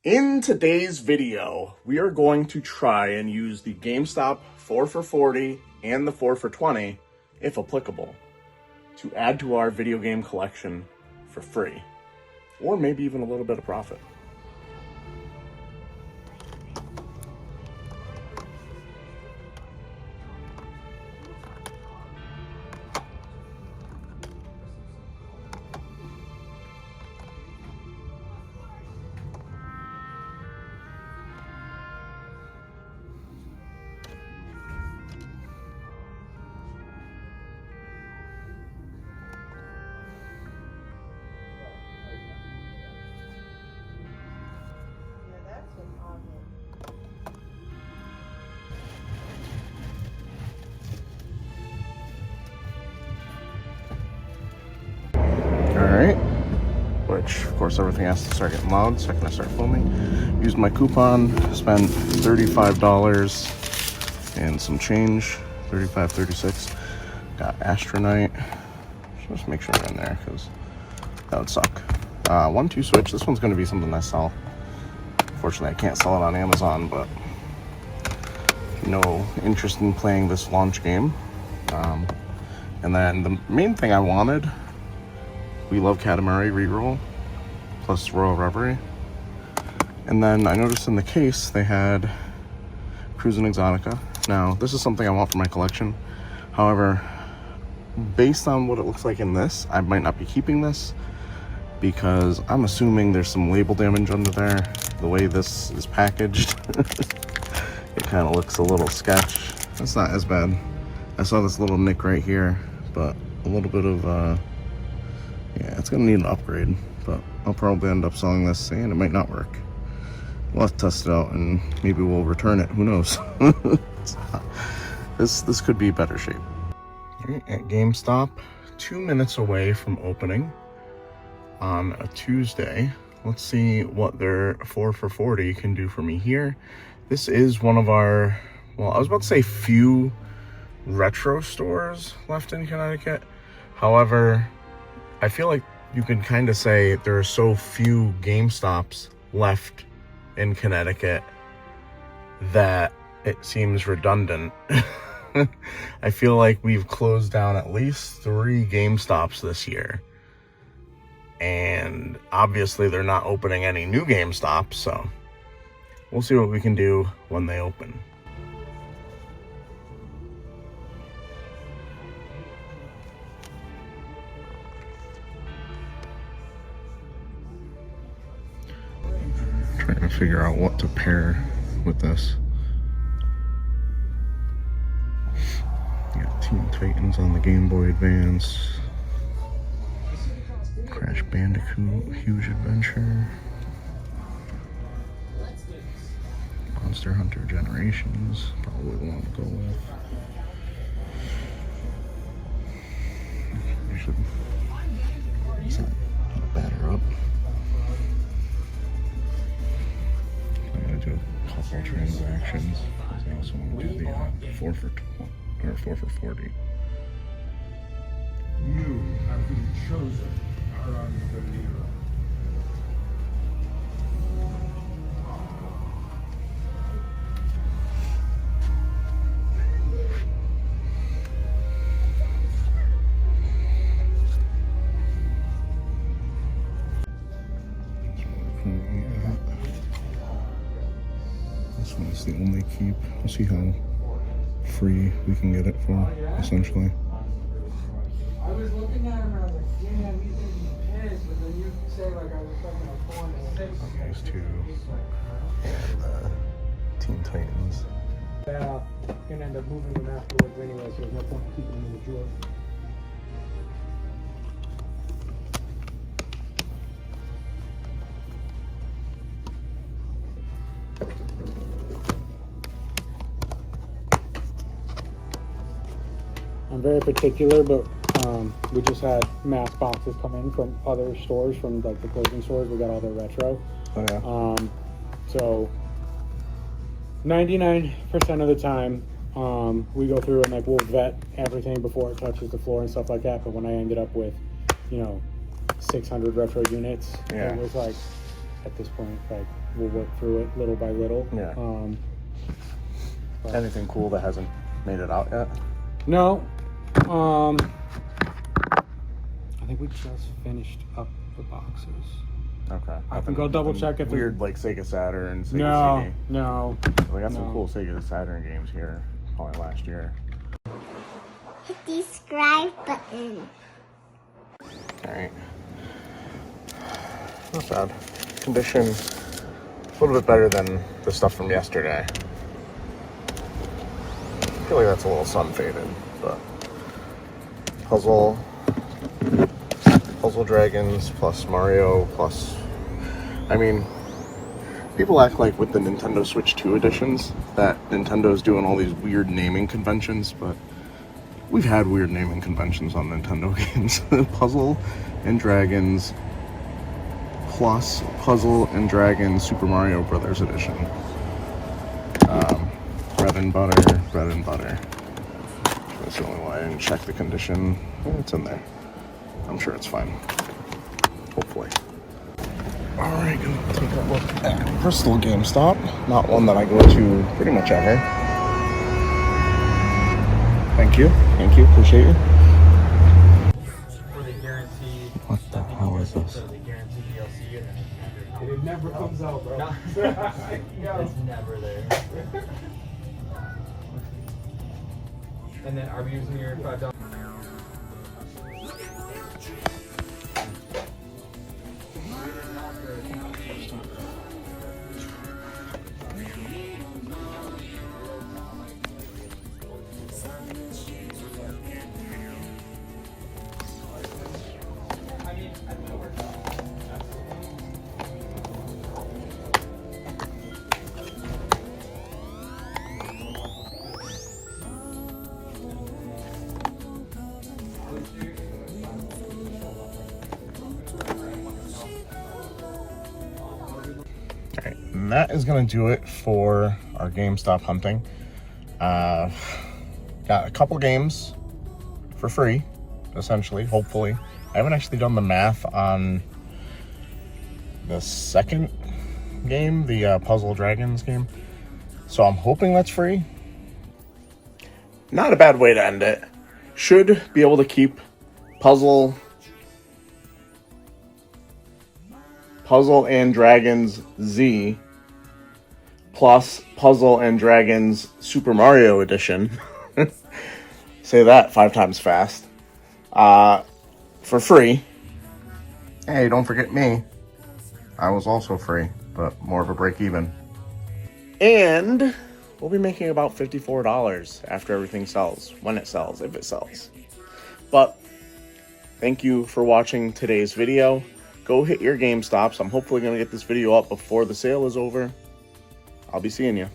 In today's video, we are going to try and use the Gamestop 4 for 40 and the 4 for 20, if applicable, to add to our video game collection for free, or maybe even a little bit of profit. Alright, which of course everything has to start getting loud so I can start filming. Used my coupon, spent $35 and some change, $35.36. Got Astronite. Just make sure they're in there because that would suck. 1-2 switch. This one's going to be something I sell. Unfortunately, I can't sell it on Amazon, but no interest in playing this launch game. And then the main thing I wanted, We Love Katamari reroll plus Royal Reverie. And then I noticed in the case they had Cruisin' Exotica. Now, this is something I want for my collection. However, based on what it looks like in this, I might not be keeping this because I'm assuming there's some label damage under there. The way this is packaged, it kind of looks a little sketch. That's not as bad. I saw this little nick right here, but a little bit of, yeah, it's gonna need an upgrade, but I'll probably end up selling this and it might not work. We'll have to test it out and maybe we'll return it, who knows. This could be better shape. Right, at GameStop, 2 minutes away from opening on a Tuesday. Let's see what their 4 for 40 can do for me here. This is one of our, well, I was about to say few retro stores left in Connecticut. However, I feel like you can kind of say there are so few GameStops left in Connecticut that it seems redundant. I feel like we've closed down at least 3 GameStops this year. And obviously they're not opening any new GameStops, so we'll see what we can do when they open. Trying to figure out what to pair with this. You got Teen Titans on the Game Boy Advance, Crash Bandicoot, Huge Adventure, Monster Hunter Generations, probably the one to go with. I should batter up. I'm gonna do a couple transactions. I also want to do the 4 for 20 or 4 for 40. You have been chosen. This one's the only keep. We'll see how free we can get it for, essentially. I was looking at him and I was like, yeah, he's gonna be pissed, but then you say like I was fucking a 4 and a 6. These two, and Teen Titans. Gonna end up moving them afterwards anyway, so there's no point keeping them in the drawer. I'm very particular, but we just had mass boxes come in from other stores, from like the clothing stores. We got all their retro. Oh yeah. So 99% of the time, we go through and like we'll vet everything before it touches the floor and stuff like that. But when I ended up with, you know, 600 retro units, yeah, it was like, at this point, like we'll work through it little by little. Yeah. But Anything cool that hasn't made it out yet? no, I think we just finished up the boxes. Okay. I can go double check if weird like Sega Saturn, Sega No, CD. no. We got some no. cool Sega Saturn games here, probably last year. Hit the subscribe button. All right. Not bad. Condition a little bit better than the stuff from yesterday. I feel like that's a little sun faded, but Puzzle Dragons plus Mario plus, I mean, people act like with the Nintendo Switch 2 editions that Nintendo's doing all these weird naming conventions, but we've had weird naming conventions on Nintendo games. Puzzle and Dragons plus Puzzle and Dragons Super Mario Brothers edition. Bread and butter. That's the only way. I didn't check the condition. It's in there. I'm sure it's fine. Hopefully. Alright, gonna take a look at Bristol GameStop. Not one that I go to pretty much ever. Thank you, appreciate you. What the hell is this? It never comes out, bro. It's never there. And then are we using your $5? Alright, and that is going to do it for our GameStop hunting. Got a couple games for free, essentially, hopefully. I haven't actually done the math on the second game, the Puzzle Dragons game. So I'm hoping that's free. Not a bad way to end it. Should be able to keep Puzzle and Dragons Z plus Puzzle and Dragons Super Mario Edition. Say that 5 times fast. For free. Hey, don't forget me. I was also free, but more of a break even. And we'll be making about $54 after everything sells, when it sells, if it sells. But thank you for watching today's video. Go hit your GameStops. I'm hopefully going to get this video up before the sale is over. I'll be seeing you.